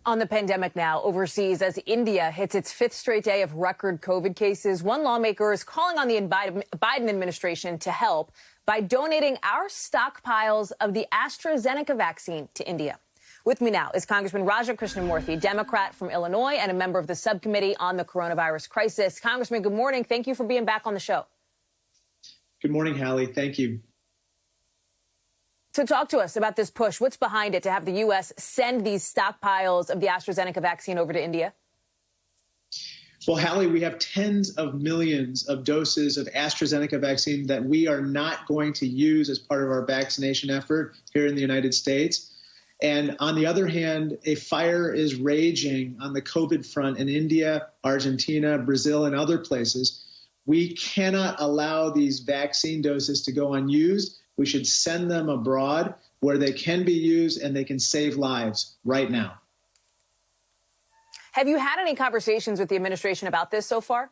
On the pandemic now overseas as India hits its fifth straight day of record COVID cases, one lawmaker is calling on the Biden administration to help by donating our stockpiles of the AstraZeneca vaccine to India. With me now is Congressman Krishnamoorthi, Democrat from Illinois and a member of the subcommittee on the coronavirus crisis. Congressman, good morning. Thank you for being back on the show. Good morning, Hallie. Thank you. So talk to us about this push. What's behind it to have the U.S. send these stockpiles of the AstraZeneca vaccine over to India? Well, Hallie, we have tens of millions of doses of AstraZeneca vaccine that we are not going to use as part of our vaccination effort here in the United States. And on the other hand, a fire is raging on the COVID front in India, Argentina, Brazil, and other places. We cannot allow these vaccine doses to go unused. We should send them abroad where they can be used and they can save lives right now. Have you had any conversations with the administration about this so far?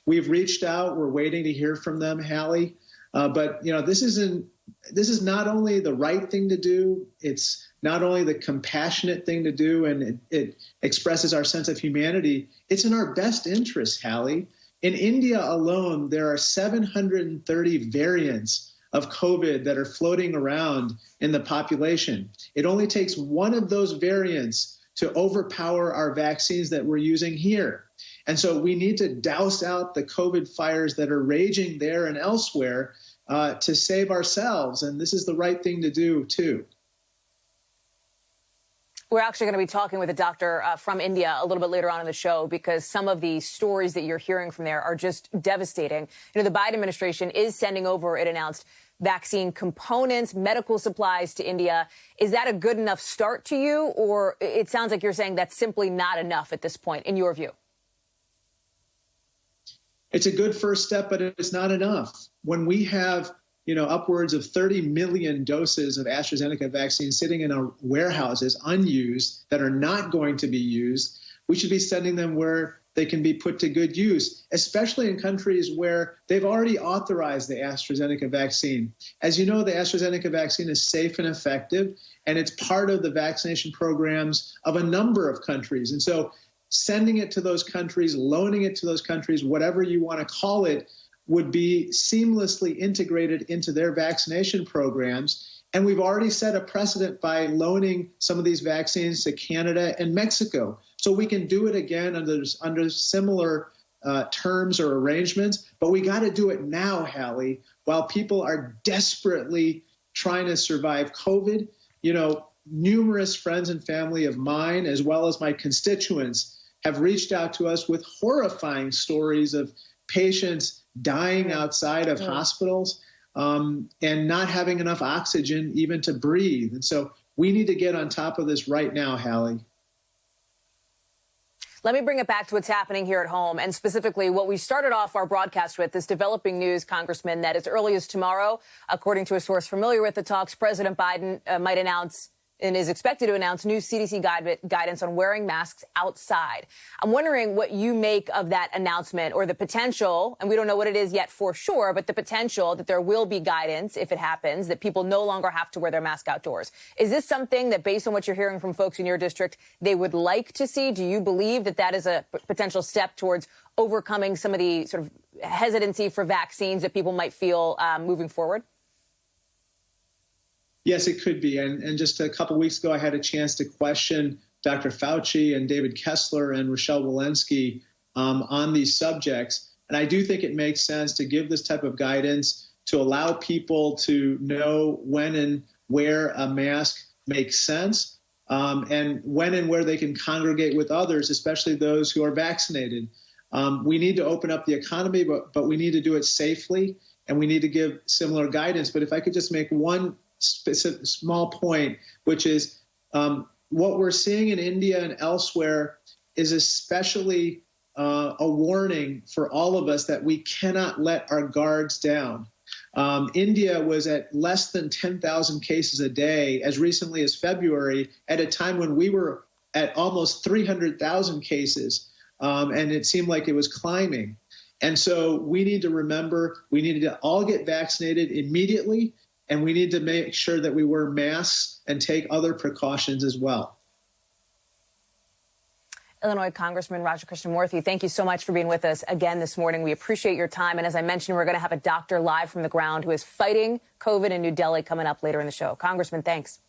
We've reached out. We're waiting to hear from them, Hallie. But, you know, this is not only the right thing to do. It's not only the compassionate thing to do, and it expresses our sense of humanity. It's in our best interest, Hallie. In India alone, there are 730 variants of COVID that are floating around in the population. It only takes one of those variants to overpower our vaccines that we're using here. And so we need to douse out the COVID fires that are raging there and elsewhere to save ourselves. And this is the right thing to do, too. We're actually going to be talking with a doctor from India a little bit later on in the show because some of the stories that you're hearing from there are just devastating. You know, the Biden administration is sending over, it announced, vaccine components, medical supplies to India. Is that a good enough start to you? Or it sounds like you're saying that's simply not enough at this point, in your view? It's a good first step, but it's not enough. When we have, you know, upwards of 30 million doses of AstraZeneca vaccine sitting in our warehouses unused that are not going to be used, we should be sending them where they can be put to good use, especially in countries where they've already authorized the AstraZeneca vaccine. As you know, the AstraZeneca vaccine is safe and effective, and it's part of the vaccination programs of a number of countries. And so sending it to those countries, loaning it to those countries, whatever you want to call it, would be seamlessly integrated into their vaccination programs. And we've already set a precedent by loaning some of these vaccines to Canada and Mexico. So we can do it again under similar terms or arrangements. But we got to do it now, Hallie, while people are desperately trying to survive COVID. You know, numerous friends and family of mine, as well as my constituents, have reached out to us with horrifying stories of patients dying outside of hospitals and not having enough oxygen even to breathe. And so we need to get on top of this right now, Hallie. Let me bring it back to what's happening here at home, and specifically what we started off our broadcast with, this developing news, Congressman, that as early as tomorrow, according to a source familiar with the talks, President Biden might announce and is expected to announce new CDC guidance on wearing masks outside. I'm wondering what you make of that announcement or the potential, and we don't know what it is yet for sure, but the potential that there will be guidance, if it happens, that people no longer have to wear their mask outdoors. Is this something that, based on what you're hearing from folks in your district, they would like to see? Do you believe that that is a potential step towards overcoming some of the sort of hesitancy for vaccines that people might feel moving forward? Yes, it could be. And just a couple of weeks ago, I had a chance to question Dr. Fauci and David Kessler and Rochelle Walensky on these subjects. And I do think it makes sense to give this type of guidance to allow people to know when and where a mask makes sense and when and where they can congregate with others, especially those who are vaccinated. We need to open up the economy, but we need to do it safely, and we need to give similar guidance. But if I could just make one specific small point, which is what we're seeing in India and elsewhere is especially a warning for all of us that we cannot let our guards down. India was at less than 10,000 cases a day as recently as February, at a time when we were at almost 300,000 cases, and it seemed like it was climbing. And so we need to remember we need to all get vaccinated immediately, and we need to make sure that we wear masks and take other precautions as well. Illinois Congressman Raja Krishnamoorthi, thank you so much for being with us again this morning. We appreciate your time. And as I mentioned, we're going to have a doctor live from the ground who is fighting COVID in New Delhi coming up later in the show. Congressman, thanks.